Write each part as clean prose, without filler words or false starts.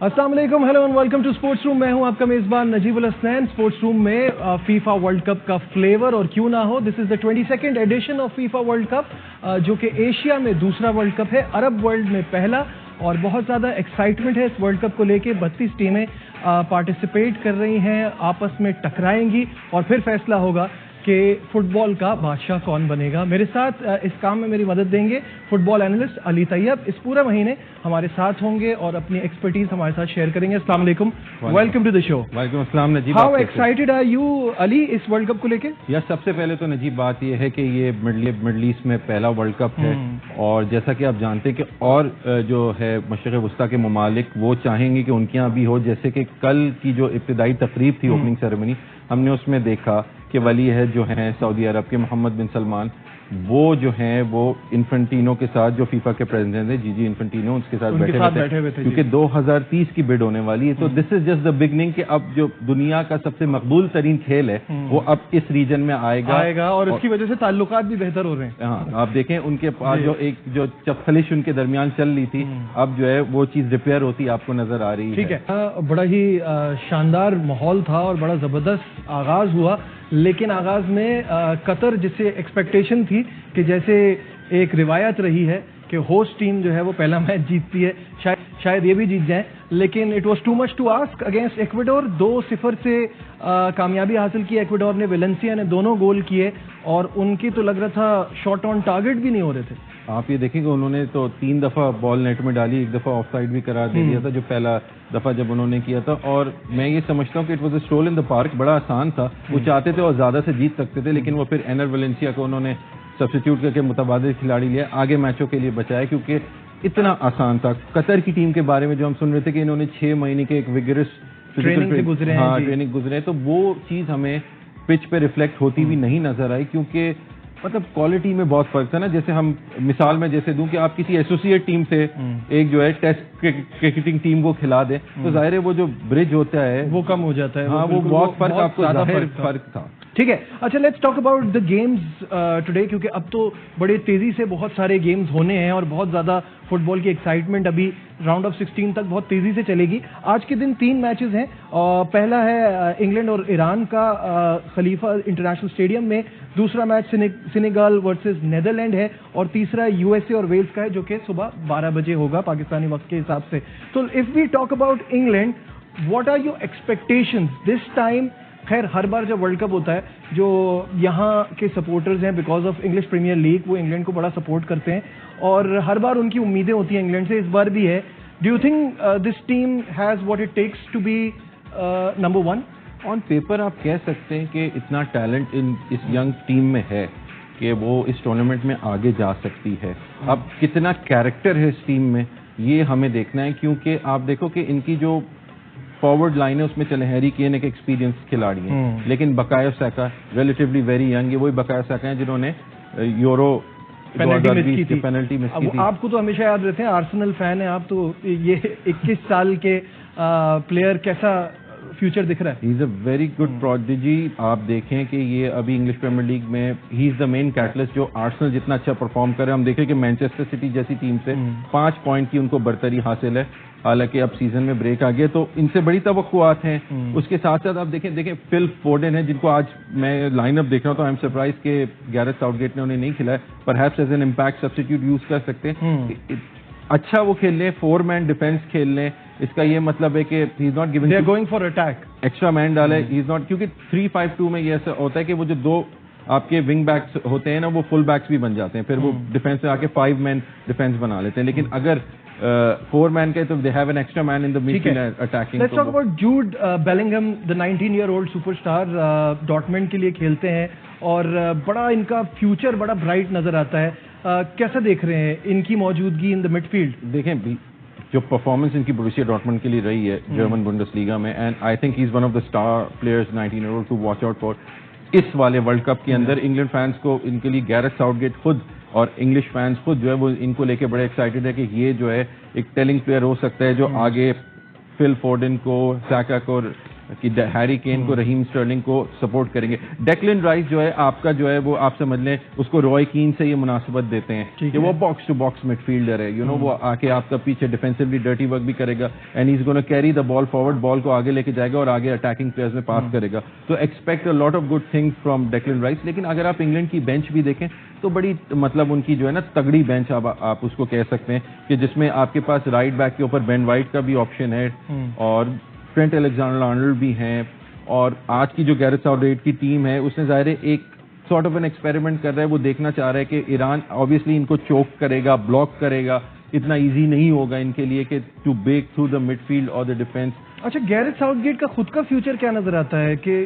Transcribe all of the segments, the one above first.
अस्सलाम वालेकुम, hello and welcome to sports room. मैं हूं आपका मेजबान नजीबुल हसनैन। स्पोर्ट्स रूम में फीफा वर्ल्ड कप का फ्लेवर और क्यों ना हो। This is the 22nd edition of FIFA World Cup, जो कि एशिया में दूसरा वर्ल्ड कप है, अरब वर्ल्ड में पहला, और बहुत ज़्यादा एक्साइटमेंट है इस वर्ल्ड कप को लेके। 32 टीमें पार्टिसिपेट कर रही हैं, आपस में टकराएंगी और फिर फैसला होगा कि फुटबॉल का बादशाह कौन बनेगा। मेरे साथ इस काम में मेरी मदद देंगे फुटबॉल एनालिस्ट अली तैयब। इस पूरा महीने हमारे साथ होंगे और अपनी एक्सपर्टीज हमारे साथ शेयर करेंगे। अस्सलाम वालेकुम, वेलकम टू द शो। वालेकुम अस्सलाम Najib. How excited are you Ali इस वर्ल्ड कप को लेके? यार सबसे पहले तो नजीब बात यह है कि ये मिडल ईस्ट में पहला वर्ल्ड कप है, और जैसा कि आप जानते हैं कि और जो है मशरिक़ वस्ता के ममालिक वो चाहेंगे कि उनके यहाँ भी हो। जैसे कि कल की जो इब्तिदाई तकरीब थी, ओपनिंग सेरेमनी, हमने उसमें देखा कि वली है जो हैं सऊदी अरब के मोहम्मद बिन सलमान, वो जो हैं वो इन्फेंटिनो के साथ, जो फीफा के प्रेसिडेंट हैं जीजी इन्फेंटिनो, उसके साथ बैठे हुए थे क्योंकि 2030 की बिड होने वाली है। तो this is just the beginning कि अब जो दुनिया का सबसे मकबूल तरीन खेल है वो अब इस रीजन में आएगा और उसकी वजह से ताल्लुकात भी बेहतर हो रहे हैं। हाँ, आप देखें उनके पास जो चपखलिश उनके दरमियान चल रही थी, अब जो है वो चीज रिपेयर होती आपको नजर आ रही है। ठीक है, बड़ा ही शानदार माहौल था और बड़ा जबरदस्त आगाज हुआ, लेकिन आगाज में कतर जिससे एक्सपेक्टेशन थी कि जैसे एक रिवायत रही है कि होस्ट टीम जो है वो पहला मैच जीतती है, शायद ये भी जीत जाए, लेकिन it was too much to ask against Ecuador. 2-0 से कामयाबी हासिल की इक्वाडोर ने। वेलेंसिया ने दोनों गोल किए और उनकी तो लग रहा था शॉट ऑन टारगेट भी नहीं हो रहे थे। आप ये देखेंगे उन्होंने तो 3 दफा बॉल नेट में डाली, एक दफा ऑफ साइड भी करार दे दिया था जो पहला दफा जब उन्होंने किया था। और मैं ये समझता हूँ कि it was a stroll in the park, बड़ा आसान था। वो चाहते थे और ज्यादा से जीत सकते थे, लेकिन वो फिर एनर वेलेंसिया को उन्होंने सब्स्टिट्यूट करके मुतबादिल खिलाड़ी लिया, आगे मैचों के लिए बचाया, क्योंकि इतना आसान था। कतर की टीम के बारे में जो हम सुन रहे थे कि इन्होंने 6 महीने के एक विगरस ट्रेनिंग से गुजरे हैं। हाँ, ट्रेनिंग गुजरे, तो वो चीज हमें पिच पे रिफ्लेक्ट होती भी नहीं नजर आई, क्योंकि मतलब क्वालिटी में बहुत फर्क था ना। जैसे हम मिसाल में जैसे दूं कि आप किसी एसोसिएट टीम से एक जो है टेस्ट क्रिकेटिंग टीम को खिला दें, तो जाहिर है वो जो ब्रिज होता है वो कम हो जाता है। हाँ, वो बहुत फर्क, आपको जाहिर फर्क था। ठीक है, अच्छा let's talk about the games today, क्योंकि अब तो बड़े तेजी से बहुत सारे गेम्स होने हैं और बहुत ज्यादा फुटबॉल की एक्साइटमेंट अभी राउंड ऑफ 16 तक बहुत तेजी से चलेगी। आज के दिन 3 मैचेस हैं। पहला है इंग्लैंड और ईरान का खलीफा इंटरनेशनल स्टेडियम में, दूसरा मैच सेनेगल वर्सेस नेदरलैंड है, और तीसरा यूएसए और वेल्स का है जो कि सुबह 12 बजे होगा पाकिस्तानी वक्त के हिसाब से। तो if we talk about England, what are your expectations this time? खैर हर बार जब वर्ल्ड कप होता है, जो यहाँ के सपोर्टर्स हैं because of English Premier League, वो इंग्लैंड को बड़ा सपोर्ट करते हैं और हर बार उनकी उम्मीदें होती हैं इंग्लैंड से, इस बार भी है। Do you think this team has what it takes to be number 1? On paper आप कह सकते हैं कि इतना टैलेंट इस यंग टीम में है कि वो इस टूर्नामेंट में आगे जा सकती है। अब कितना कैरेक्टर है इस टीम में, ये हमें देखना है, क्योंकि आप देखो कि इनकी जो फॉरवर्ड लाइन है उसमें चले हैरी केन एक एक्सपीरियंस खिलाड़ी हैं, लेकिन बकायो साका रिलेटिवली वेरी यंग है। वही बकायो साका हैं जिन्होंने यूरो पेनल्टी मिस की थी। आपको तो हमेशा याद रहते हैं, आर्सेनल फैन है आप, तो ये 21 साल के प्लेयर कैसा फ्यूचर दिख रहा है? He is a very good prodigy. आप देखें कि ये अभी इंग्लिश प्रीमियर लीग में he is the main catalyst, जो आर्सेनल जितना अच्छा परफॉर्म कर रहे हैं। हम देखें कि मैनचेस्टर सिटी जैसी टीम से 5 पॉइंट की उनको बरतरी हासिल है, हालांकि अब सीजन में ब्रेक आ गया, तो इनसे बड़ी तवक्कुआत हैं। उसके साथ साथ आप देखें फिल फोडेन है, जिनको आज मैं लाइनअप देख रहा हूँ तो आई एम सरप्राइज कि गैरेथ साउथगेट ने उन्हें नहीं खिलाया। Perhaps as an impact substitute use कर सकते हैं। अच्छा वो खेल लें, 4 मैन डिफेंस खेल लें, इसका ये मतलब है कि he is not giving, they are going for attack, extra man डाले, ही इज नॉट, क्योंकि 3-5-2 में ये ऐसा होता है कि वो जो 2 आपके विंग बैक्स होते हैं ना, वो फुल बैक्स भी बन जाते हैं, फिर वो डिफेंस में आके 5 मैन डिफेंस बना लेते हैं। लेकिन अगर 4 मैन के, तो they have an extra man in the midfield attacking. Let's talk about Jude Bellingham, the 19-year-old superstar, Dortmund के लिए खेलते हैं और बड़ा इनका फ्यूचर बड़ा ब्राइट नजर आता है। कैसा देख रहे हैं इनकी मौजूदगी इन द मिडफील्ड? देखें जो परफॉर्मेंस इनकी बोरुसिया डॉर्टमंड के लिए रही है जर्मन बुंडेसलीगा में, and I think he is one of the star players 19-year-old to watch out for इस वाले वर्ल्ड कप के अंदर। इंग्लैंड फैंस को इनके लिए गैरेथ साउथगेट खुद और इंग्लिश फैंस खुद जो है वो इनको लेके बड़े एक्साइटेड है कि ये जो है एक टेलिंग प्लेयर हो सकता है जो आगे फिल फोर्डन को, साका को कि हैरी केन को, रहीम स्टर्लिंग को सपोर्ट करेंगे। डेक्लन राइस जो है आपका जो है वो आप समझ लें उसको रॉय कीन से ये मुनासिबत देते हैं कि वो बॉक्स टू बॉक्स मिडफील्डर है, यू नो, वो आके आपका पीछे डिफेंसिवली डर्टी वर्क भी करेगा and he is gonna carry the ball forward, ball को आगे लेके जाएगा और आगे अटैकिंग प्लेयर्स में पास करेगा। तो expect a lot of good things from Declan rice. लेकिन अगर आप इंग्लैंड की बेंच भी देखें तो बड़ी मतलब उनकी जो है ना तगड़ी बेंच आप उसको कह सकते हैं कि जिसमें आपके पास राइट बैक के ऊपर बेन वाइट का भी ऑप्शन है और ट्रेंट अलेक्जेंडर-आर्नोल्ड भी हैं, और आज की जो गैरेथ साउथगेट की टीम है उसने ज़ाहिर है एक सॉर्ट ऑफ एन एक्सपेरिमेंट कर रहा है, वो देखना चाह रहा है कि ईरान ऑब्वियसली इनको चोक करेगा, ब्लॉक करेगा, इतना इजी नहीं होगा इनके लिए कि to break through the midfield और द डिफेंस। अच्छा, गैरेथ साउथगेट का खुद का फ्यूचर क्या नजर आता है कि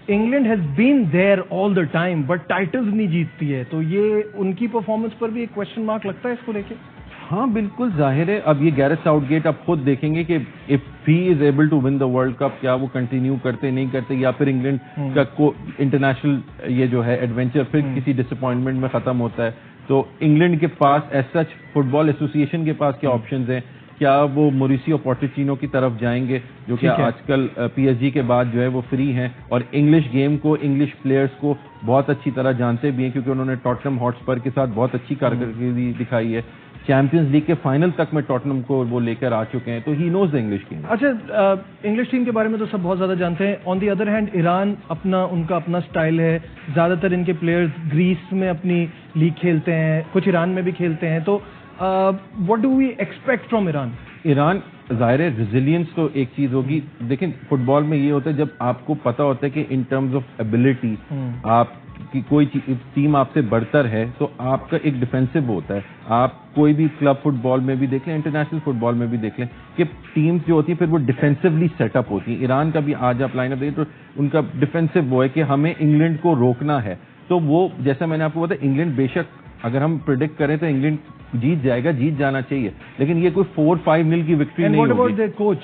England has been there all the time but titles नहीं जीतती है, तो ये उनकी परफॉर्मेंस पर भी एक क्वेश्चन मार्क लगता है इसको लेके? हाँ बिल्कुल जाहिर है। अब ये गैरेथ साउथगेट आप खुद देखेंगे कि if he is able to win the World Cup, क्या वो कंटिन्यू करते नहीं करते, या फिर इंग्लैंड का को इंटरनेशनल ये जो है एडवेंचर फिर किसी डिसअपॉइंटमेंट में खत्म होता है। तो इंग्लैंड के पास एज सच फुटबॉल एसोसिएशन के पास क्या ऑप्शंस हैं, क्या वो मोरिसियो पोटेचिनो की तरफ जाएंगे जो कि आजकल पीएसजी के बाद जो है वो फ्री हैं और इंग्लिश गेम को, इंग्लिश प्लेयर्स को बहुत अच्छी तरह जानते भी हैं क्योंकि उन्होंने टॉटनहम हॉटस्पर के साथ बहुत अच्छी कारकर्दगी दिखाई है। चैंपियंस लीग के फाइनल तक में टॉटनहम को वो लेकर आ चुके हैं, तो he knows the English game. अच्छा, इंग्लिश टीम के बारे में तो सब बहुत ज्यादा जानते हैं। On the other hand Iran उनका अपना स्टाइल है, ज्यादातर इनके प्लेयर्स ग्रीस में अपनी लीग खेलते हैं, कुछ ईरान में भी खेलते हैं, तो what do we expect from Iran? Iran जाहिर है रेजिलियंस तो एक चीज होगी, लेकिन फुटबॉल में ये होता है जब आपको पता होता है कि इन टर्म्स ऑफ एबिलिटी आप कि कोई टीम आपसे बढ़तर है तो आपका एक डिफेंसिव होता है। आप कोई भी क्लब फुटबॉल में भी देख लें, इंटरनेशनल फुटबॉल में भी देख लें कि टीम्स जो होती है फिर वो डिफेंसिवली सेटअप होती है। ईरान का भी आज आप लाइनअप देखें तो उनका डिफेंसिव वो है कि हमें इंग्लैंड को रोकना है। तो वो जैसा मैंने आपको बताया, इंग्लैंड बेशक अगर हम प्रिडिक्ट करें तो इंग्लैंड जीत जाएगा, जीत जाना चाहिए, लेकिन ये कोई 4-5-0 की विक्ट्री नहीं होगी। What about their coach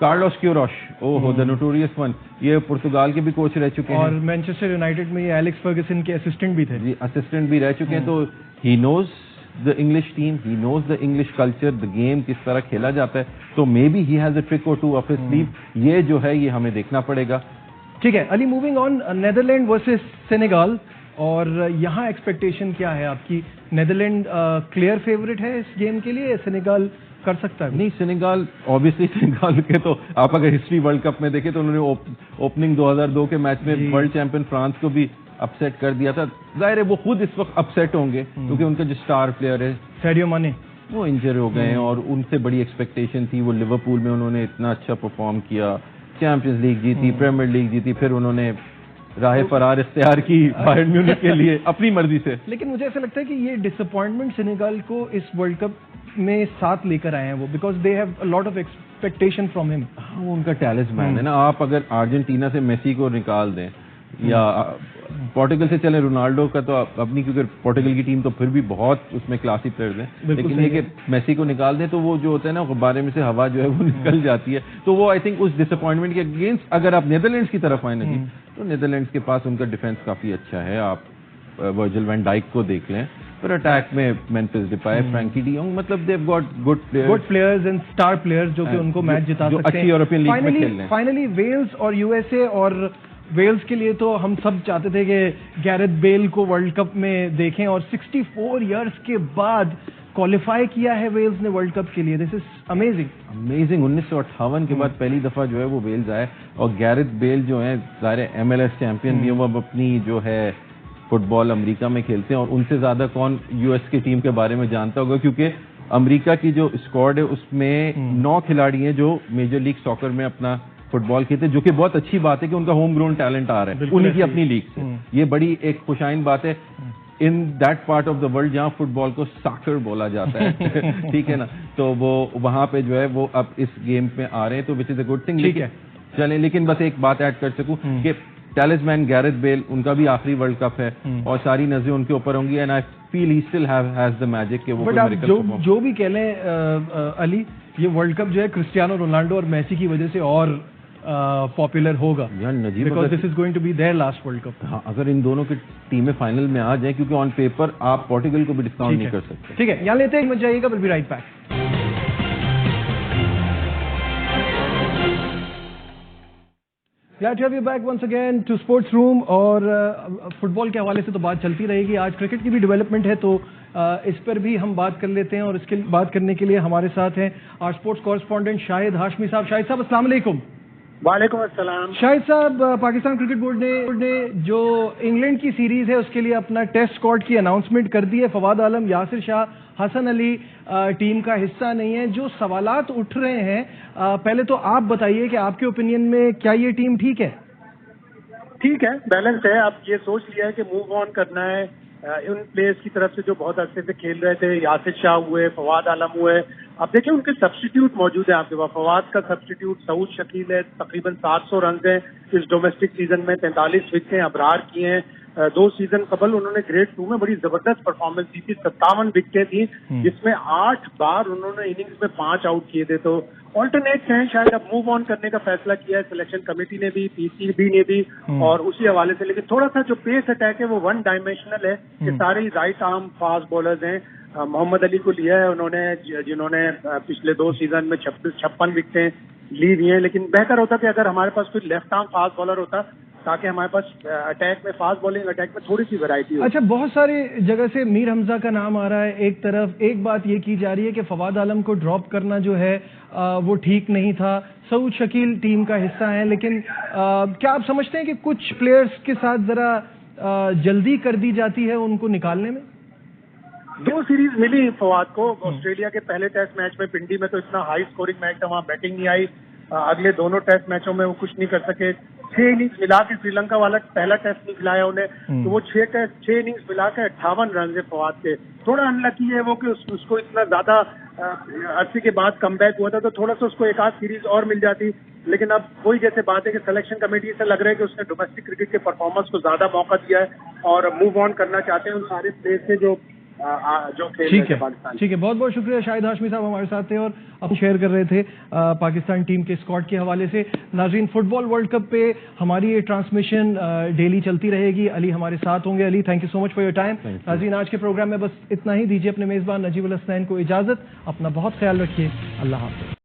Carlos Queiroz, ओहो द नोटोरियस वन, ये पुर्तगाल के भी कोच रह चुके हैं और मैनचेस्टर यूनाइटेड में ये एलेक्स फर्गसन के असिस्टेंट भी थे। जी, असिस्टेंट भी रह चुके हैं। तो he knows the English team, he knows the English culture, the game किस तरह खेला जाता है, तो maybe he has a trick or two up his sleeve. ये जो है ये हमें देखना पड़ेगा। ठीक है Ali, moving on, Netherland versus Senegal, और यहाँ एक्सपेक्टेशन क्या है आपकी? नेदरलैंड क्लियर फेवरेट है इस गेम के लिए, सेनेगाल कर सकता है? नहीं, सेनेगाल ऑब्वियसली, सेनेगाल के तो आप अगर हिस्ट्री वर्ल्ड कप में देखें तो उन्होंने ओपनिंग 2002 के मैच में वर्ल्ड चैंपियन फ्रांस को भी अपसेट कर दिया था। जाहिर है वो खुद इस वक्त अपसेट होंगे क्योंकि उनका जो स्टार प्लेयर है सैडियो माने वो इंजर हो गए हैं और उनसे बड़ी एक्सपेक्टेशन थी। वो लिवरपूल में उन्होंने इतना अच्छा परफॉर्म किया, चैंपियंस लीग जीती, प्रीमियर लीग जीती, फिर उन्होंने राह फरार इख्तियार की बायर्न म्यूनिख के लिए अपनी मर्जी से। लेकिन मुझे ऐसा लगता है कि ये डिसअपॉइंटमेंट सेनेगाल को इस वर्ल्ड कप में साथ लेकर आए हैं वो, because they have a lot of expectation from him. हाँ, वो उनका टैलिस्मैन है ना। आप अगर अर्जेंटीना से मेसी को निकाल दें या पोर्टुगल से चले रोनाल्डो का तो अपनी, क्योंकि पोर्टुगल की टीम तो फिर भी बहुत उसमें क्लासी प्लेयर्स हैं, लेकिन ये कि मेसी को निकाल दें तो वो जो होता है ना गुब्बारे में से हवा जो है वो निकल जाती है। तो वो आई थिंक उस डिसअपॉइंटमेंट के अगेंस्ट अगर आप नेदरलैंड्स की तरफ आए ना जी, तो नेदरलैंड्स के पास उनका डिफेंस काफी अच्छा है। आप वर्जिल वैन डाइक को देख लें, पर अटैक में Memphis Depay, Frenkie de Jong, मतलब they have got good players and star players जो कि उनको मैच जिता सकते हैं, अच्छी यूरोपियन लीग में खेल रहे हैं। फाइनली वेल्स और यूएसए, और वेल्स के लिए तो हम सब चाहते थे कि गैरेथ बेल को वर्ल्ड कप में देखें, और 64 इयर्स के बाद क्वालिफाई किया है वेल्स ने वर्ल्ड कप के लिए। This is amazing. 1958 के बाद पहली दफा जो है वो वेल्स आए, और गैरेथ बेल जो है ज़ाहिर MLS चैंपियन भी है, वो अब अपनी जो है फुटबॉल अमेरिका में खेलते हैं, और उनसे ज्यादा कौन यूएस की टीम के बारे में जानता होगा, क्योंकि अमेरिका की जो स्क्वाड है उसमें 9 खिलाड़ी हैं जो मेजर लीग सॉकर में अपना फुटबॉल खेलते हैं, जो कि बहुत अच्छी बात है कि उनका होम ग्राउंड टैलेंट आ रहा है उन्हीं की अपनी लीग से। ये बड़ी एक खुशाइन बात है in that part of the world जहां फुटबॉल को सॉकर बोला जाता है ठीक है ना। तो वो वहां पे जो है वो अब इस गेम में आ रहे हैं, तो which is a good thing. चलें, लेकिन बस एक बात ऐड कर सकूं कि टैलिस्मैन गैरेथ बेल, उनका भी आखिरी वर्ल्ड कप है और सारी नजरें उनके ऊपर होंगी, and I feel he still has the magic कि वो बट आप जो भी कह लें अली, ये वर्ल्ड कप जो है क्रिस्टियानो रोनाल्डो और मेसी की वजह से और पॉपुलर होगा, because this is going to be their last World Cup. हाँ, अगर इन दोनों की टीमें फाइनल में आ जाए, क्योंकि ऑन पेपर आप पोर्टुगल को भी डिस्काउंट नहीं कर सकते। ठीक है, यहाँ लेते हैं, मत जाइएगा, will be right back. Glad to have you back once again to Sports Room। और फुटबॉल के हवाले से तो बात चलती रहेगी, आज क्रिकेट की भी डेवलपमेंट है तो इस पर भी हम बात कर लेते हैं। और इसके बात करने के लिए हमारे साथ हैं our sports correspondent Shahid Hashmi साहब। शाहिद साहब अस्सलाम वालेकुम। वालेकुम अस्सलाम। शाहिद साहब, पाकिस्तान क्रिकेट बोर्ड ने जो इंग्लैंड की सीरीज है उसके लिए अपना टेस्ट स्क्वाड की अनाउंसमेंट कर दी है। फवाद आलम, यासिर शाह, हसन अली टीम का हिस्सा नहीं है। जो सवालात उठ रहे हैं, पहले तो आप बताइए कि आपके ओपिनियन में क्या ये टीम ठीक है? ठीक है, बैलेंस है। अब ये सोच लिया है कि मूव ऑन करना है उन प्लेयर्स की तरफ से जो बहुत अच्छे से खेल रहे थे। यासिर शाह हुए, फवाद आलम हुए। अब देखिए उनके सब्स्टिट्यूट मौजूद है आपके पास। फवाद का सब्स्टिट्यूट सऊद शकील है, तकरीबन 700 रन है इस डोमेस्टिक सीजन में, 43 विकेटें अबरार की हैं। 2 सीजन कबल उन्होंने ग्रेड 2 में बड़ी जबरदस्त परफॉर्मेंस दी थी, 57 विकेटें थी, जिसमें 8 बार उन्होंने इनिंग्स में 5 आउट किए थे। तो ऑल्टरनेट हैं, शायद अब मूव ऑन करने का फैसला किया है सिलेक्शन कमेटी ने भी, पीसीबी ने भी, और उसी हवाले से। लेकिन थोड़ा सा जो पेस अटैक है वो वन डायमेंशनल है कि सारे ही राइट आर्म फास्ट बॉलर्स हैं। मोहम्मद अली को लिया है उन्होंने, जिन्होंने पिछले 2 सीजन में 56 विकेटें ली हुई हैं। लेकिन बेहतर होता कि अगर हमारे पास कोई लेफ्ट आर्म फास्ट बॉलर होता ताकि हमारे पास अटैक में, फास्ट बॉलिंग अटैक में थोड़ी सी वैरायटी हो। अच्छा, बहुत सारे जगह से मीर हमजा का नाम आ रहा है एक तरफ। एक बात ये की जा रही है कि फवाद आलम को ड्रॉप करना जो है वो ठीक नहीं था। सऊद शकील टीम का हिस्सा है, लेकिन क्या आप समझते हैं कि कुछ प्लेयर्स के साथ जरा जल्दी कर दी जाती है उनको निकालने में? 2 सीरीज मिली फवाद को। ऑस्ट्रेलिया के पहले टेस्ट मैच में पिंडी में तो इतना हाई स्कोरिंग मैच था, वहां बैटिंग नहीं आई। अगले दोनों टेस्ट मैचों में वो कुछ नहीं कर सके। 6 इनिंग्स मिला के श्रीलंका वाला पहला टेस्ट नहीं खिलाया उन्हें, तो वो 6 इनिंग्स मिला के 58 रन है फवाद के। थोड़ा अनलकी है वो कि उसको इतना ज्यादा अर्से के बाद कमबैक हुआ था, तो थोड़ा सा उसको एक आध सीरीज और मिल जाती। लेकिन अब वही जैसे बात है कि सिलेक्शन कमेटी से लग रहा है कि उसने डोमेस्टिक क्रिकेट के परफॉर्मेंस को ज्यादा मौका दिया है और मूव ऑन करना चाहते हैं उन सारे प्लेयर्स से जो ठीक है। ठीक है, बहुत बहुत शुक्रिया। शाहिद हाशमी साहब हमारे साथ थे और अब शेयर कर रहे थे पाकिस्तान टीम के स्क्वाड के हवाले से। नाज़रीन, फुटबॉल वर्ल्ड कप पे हमारी ये ट्रांसमिशन डेली चलती रहेगी। अली हमारे साथ होंगे। Ali, thank you so much for your time. नाज़रीन, आज के प्रोग्राम में बस इतना ही। दीजिए अपने मेजबान नजीब उल हसनैन को इजाजत। अपना बहुत ख्याल रखिए। अल्लाह हाफ़िज़।